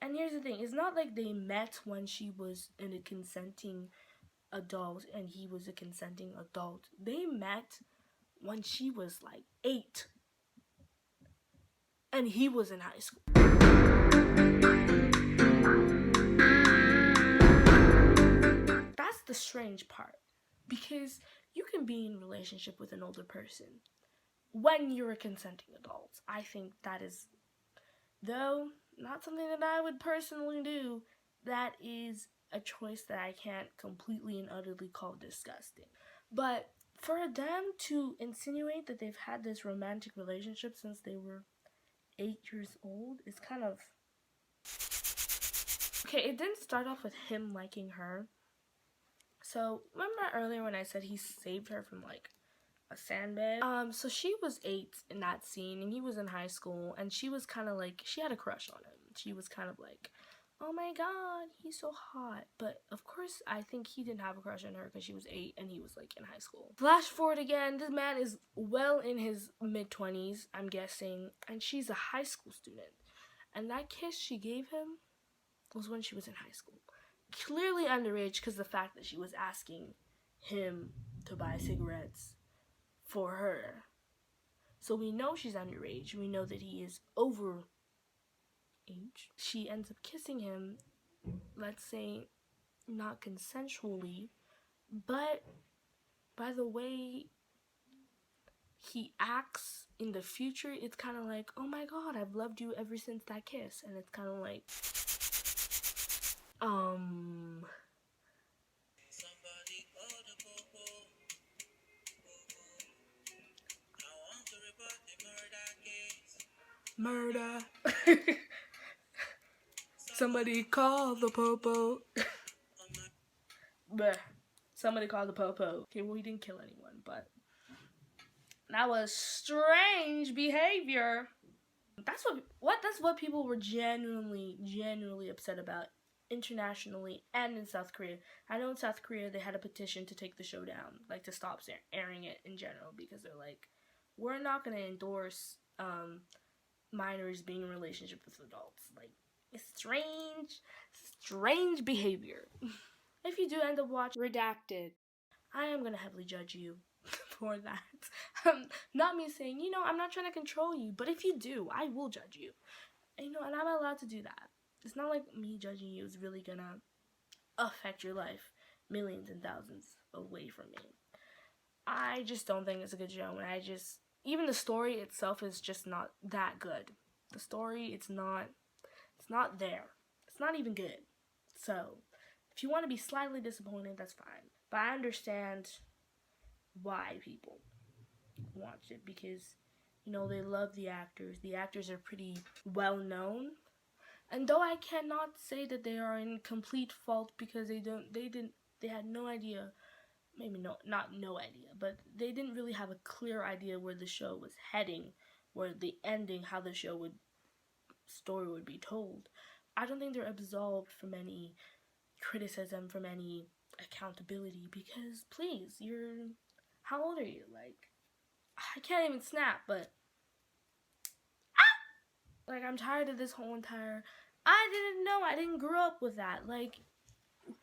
Speaker 1: And here's the thing, it's not like they met when she was in a consenting adult and he was a consenting adult. They met when she was like 8 and he was in high school. That's the strange part, because you can be in a relationship with an older person when you're a consenting adult. I think that is, though not something that I would personally do, that is a choice that I can't completely and utterly call disgusting. But for them to insinuate that they've had this romantic relationship since they were 8 years old is kind of... Okay, it didn't start off with him liking her. So, remember earlier when I said he saved her from like a sandbag? So she was 8 in that scene and he was in high school, and she was kind of like, she had a crush on him. She was kind of like, oh my god, he's so hot. But of course, I think he didn't have a crush on her because she was 8 and he was like in high school. Flash forward again, this man is well in his mid-20s, I'm guessing, and she's a high school student. And that kiss she gave him was when she was in high school. Clearly underage, because the fact that she was asking him to buy cigarettes for her. So we know she's underage. We know that he is over age. She ends up kissing him, let's say not consensually, but by the way he acts in the future, it's kind of like, oh my god, I've loved you ever since that kiss. And it's kind of like, murder. Somebody call the popo. Bleh. Somebody call the popo. Okay, well, he didn't kill anyone, but that was strange behavior. That's what people were genuinely upset about internationally and in South Korea. I know in South Korea they had a petition to take the show down, like to stop airing it in general, because they're like, we're not going to endorse minors being in a relationship with adults. Like, it's strange behavior. If you do end up watching Redacted, I am going to heavily judge you for that. Not me saying, I'm not trying to control you, but if you do, I will judge you. And I'm allowed to do that. It's not like me judging you is really gonna affect your life millions and thousands away from me. I just don't think it's a good show, and even the story itself is just not that good. The story, it's not there. It's not even good. So, if you want to be slightly disappointed, that's fine. But I understand why people watch it, because, you know, they love the actors. The actors are pretty well known. And though I cannot say that they are in complete fault, because they had no idea, maybe not no idea, but they didn't really have a clear idea where the show was heading, where the ending, how the story would be told. I don't think they're absolved from any criticism, from any accountability, because please, how old are you? Like, I can't even snap, but like, I'm tired of this whole entire, I didn't grow up with that. Like,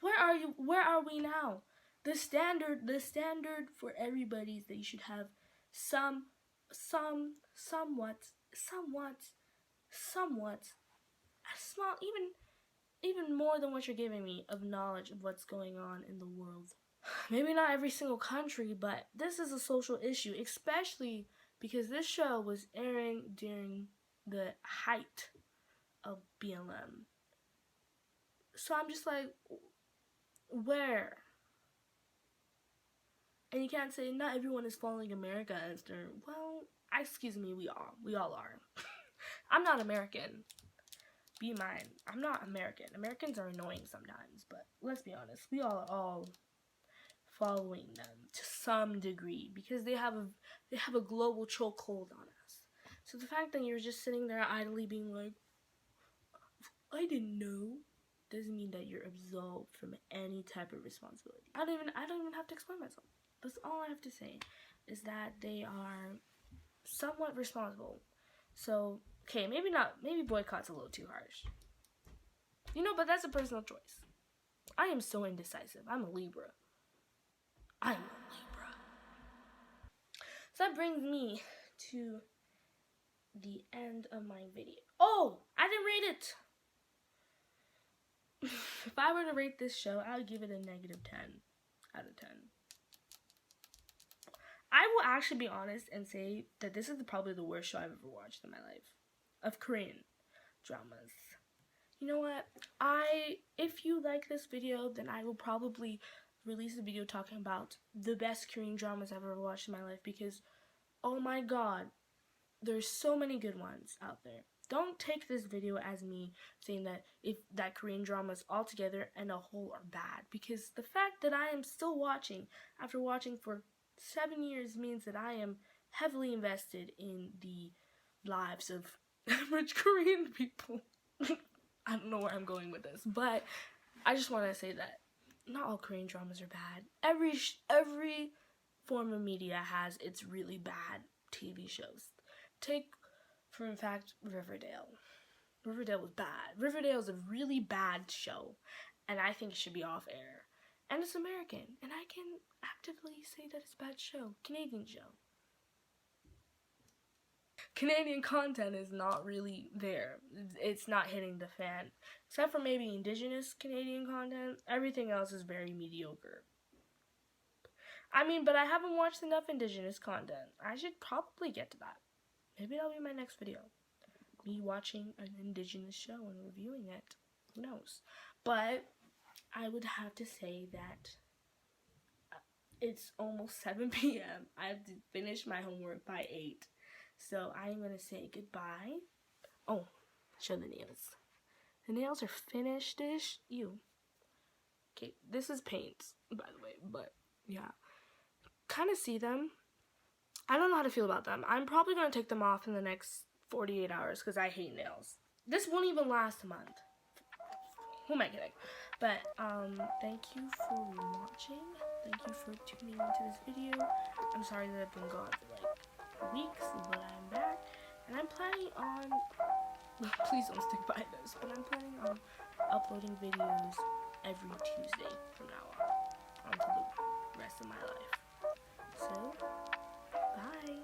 Speaker 1: where are we now? The standard for everybody is that you should have somewhat a small, even more than what you're giving me, of knowledge of what's going on in the world. Maybe not every single country, but this is a social issue, especially because this show was airing during the height of BLM. So I'm just like, where? And you can't say not everyone is following America as their, well, excuse me, we all are. I'm not American. Be mine. I'm not American. Americans are annoying sometimes, but let's be honest, we all following them to some degree, because they have a global chokehold on us. So the fact that you're just sitting there idly being like, I didn't know, doesn't mean that you're absolved from any type of responsibility. I don't even have to explain myself. That's all I have to say, is that they are somewhat responsible. So, okay, maybe boycott's a little too harsh. You know, but that's a personal choice. I am so indecisive. I'm a Libra. So that brings me to the end of my video. Oh, I didn't rate it. If I were to rate this show, I would give it a -10 out of 10. I will actually be honest and say that this is probably the worst show I've ever watched in my life, of Korean dramas. You know what? If you like this video, then I will probably release a video talking about the best Korean dramas I've ever watched in my life, because, oh my god, there's so many good ones out there. Don't take this video as me saying that Korean dramas altogether and a whole are bad, because the fact that I am still watching after watching for 7 years means that I am heavily invested in the lives of average Korean people. I don't know where I'm going with this, but I just want to say that not all Korean dramas are bad. Every form of media has its really bad TV shows. Take, for in fact, Riverdale. Riverdale was bad. Riverdale is a really bad show, and I think it should be off air. And it's American, and I can actively say that it's a bad show. Canadian show. Canadian content is not really there. It's not hitting the fan. Except for maybe Indigenous Canadian content, everything else is very mediocre. I mean, but I haven't watched enough Indigenous content. I should probably get to that. Maybe that'll be my next video. Me watching an Indigenous show and reviewing it. Who knows? But I would have to say that it's almost 7 p.m. I have to finish my homework by 8. So I'm going to say goodbye. Oh, show the nails. The nails are finished-ish. Ew. Okay, this is paint, by the way, but yeah. Kind of see them. I don't know how to feel about them. I'm probably going to take them off in the next 48 hours because I hate nails. This won't even last a month. Who am I kidding? But, thank you for watching. Thank you for tuning into this video. I'm sorry that I've been gone for like weeks, but I'm back. And I'm planning on, please don't stick by this, but I'm planning on uploading videos every Tuesday from now on until the rest of my life. So, bye.